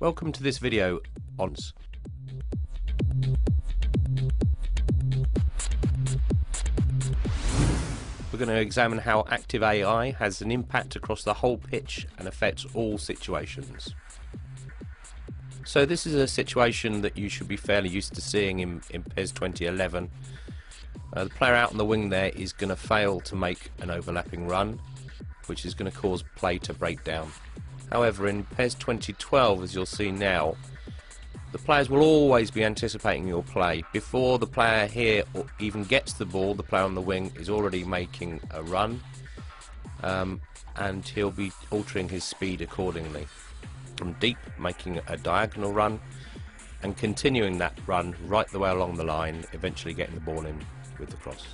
Welcome to this video on We're going to examine how active AI has an impact across the whole pitch and affects all situations. So this is a situation that you should be fairly used to seeing in PES 2011. The player out on the wing there is going to fail to make an overlapping run, which is going to cause play to break down. However, in PES 2012, as you'll see now, the players will always be anticipating your play. Before the player here even gets the ball, the player on the wing is already making a run, and he'll be altering his speed accordingly. From deep, making a diagonal run, and continuing that run right the way along the line, eventually getting the ball in with the cross.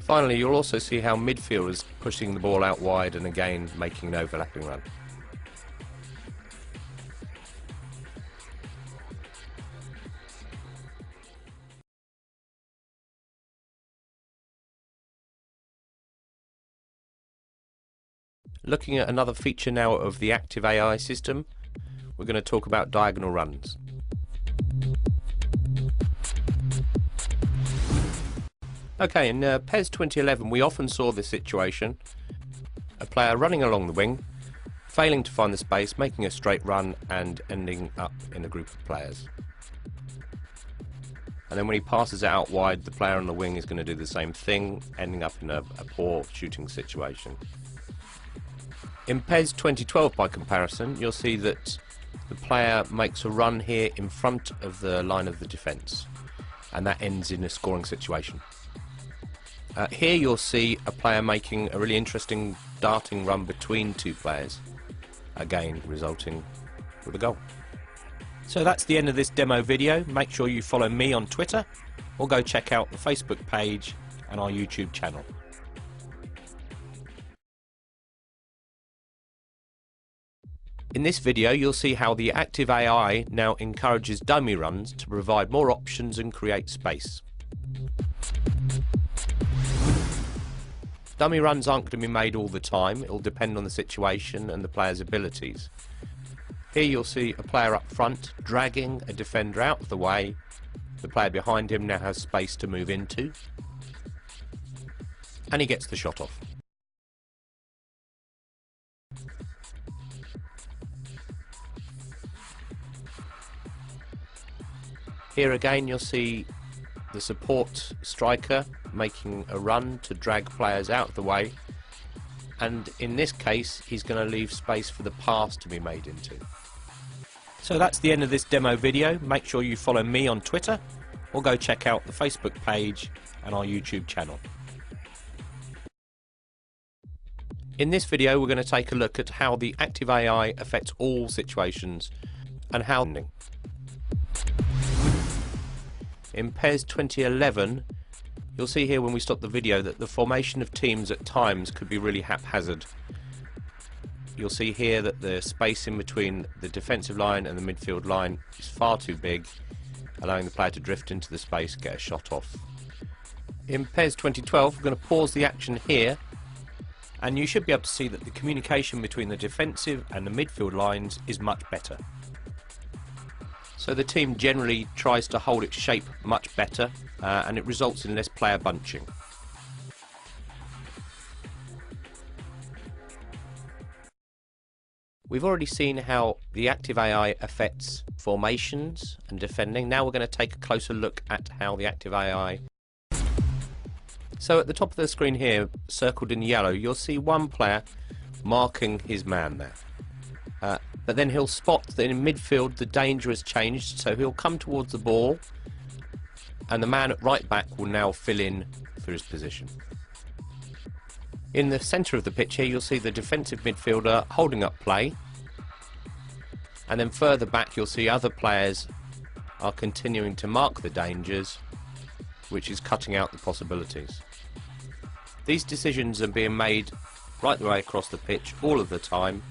Finally, you'll also see how midfield is pushing the ball out wide and again making an overlapping run. Looking at another feature now of the active AI system, we're going to talk about diagonal runs. Okay, in PES 2011 we often saw this situation, a player running along the wing, failing to find the space, making a straight run and ending up in a group of players. And then when he passes it out wide, the player on the wing is going to do the same thing, ending up in a poor shooting situation. In PES 2012, by comparison, you'll see that the player makes a run here in front of the line of the defence, and that ends in a scoring situation. Here you'll see a player making a really interesting darting run between two players, again resulting with a goal. So that's the end of this demo video. Make sure you follow me on Twitter, or go check out the Facebook page and our YouTube channel. In this video you'll see how the active AI now encourages dummy runs to provide more options and create space. Dummy runs aren't going to be made all the time, it will depend on the situation and the player's abilities. Here you'll see a player up front dragging a defender out of the way. The player behind him now has space to move into, and he gets the shot off. Here again you'll see the support striker making a run to drag players out of the way, and in this case he's going to leave space for the pass to be made into. So that's the end of this demo video. Make sure you follow me on Twitter, or go check out the Facebook page and our YouTube channel. In this video we're going to take a look at how the active AI affects all situations and how. In PES 2011, you'll see here when we stop the video that the formation of teams at times could be really haphazard. You'll see here that the space in between the defensive line and the midfield line is far too big, allowing the player to drift into the space, get a shot off. In PES 2012, we're going to pause the action here, and you should be able to see that the communication between the defensive and the midfield lines is much better. So the team generally tries to hold its shape much better, and it results in less player bunching. We've already seen how the active AI affects formations and defending. Now we're going to take a closer look at how the active AI. So at the top of the screen here, circled in yellow, you'll see one player marking his man there. But then he'll spot that in midfield the danger has changed, so he'll come towards the ball, and the man at right back will now fill in for his position. In the centre of the pitch here you'll see the defensive midfielder holding up play, and then further back you'll see other players are continuing to mark the dangers, which is cutting out the possibilities. These decisions are being made right the way across the pitch all of the time,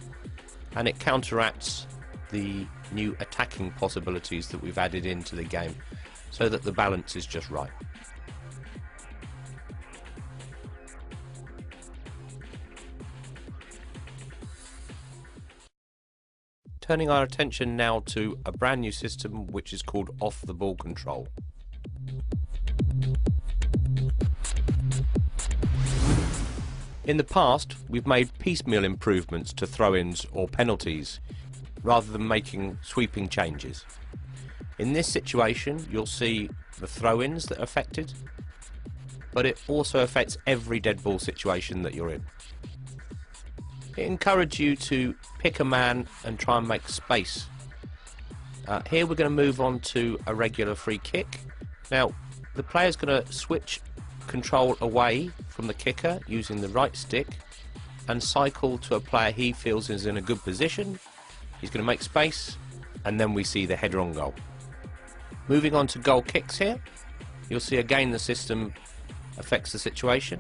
and it counteracts the new attacking possibilities that we've added into the game, so that the balance is just right. turning our attention now to a brand new system which is called off the ball control. In the past, we've made piecemeal improvements to throw-ins or penalties rather than making sweeping changes. In this situation, you'll see the throw-ins that are affected, but it also affects every dead ball situation that you're in. It encourages you to pick a man and try and make space. Here we're going to move on to a regular free kick. Now, the player's going to switch control away from the kicker using the right stick and cycle to a player he feels is in a good position. He's going to make space, and then we see the header on goal. Moving on to goal kicks here, you'll see again the system affects the situation.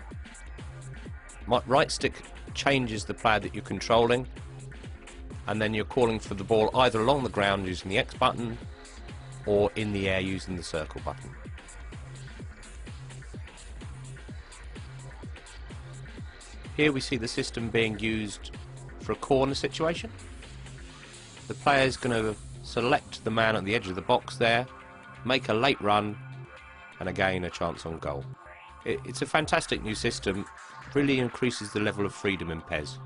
Right stick changes the player that you're controlling, and then you're calling for the ball either along the ground using the X button or in the air using the circle button. Here we see the system being used for a corner situation. The player is going to select the man at the edge of the box there, make a late run, and again a chance on goal. It's a fantastic new system, really increases the level of freedom in PES.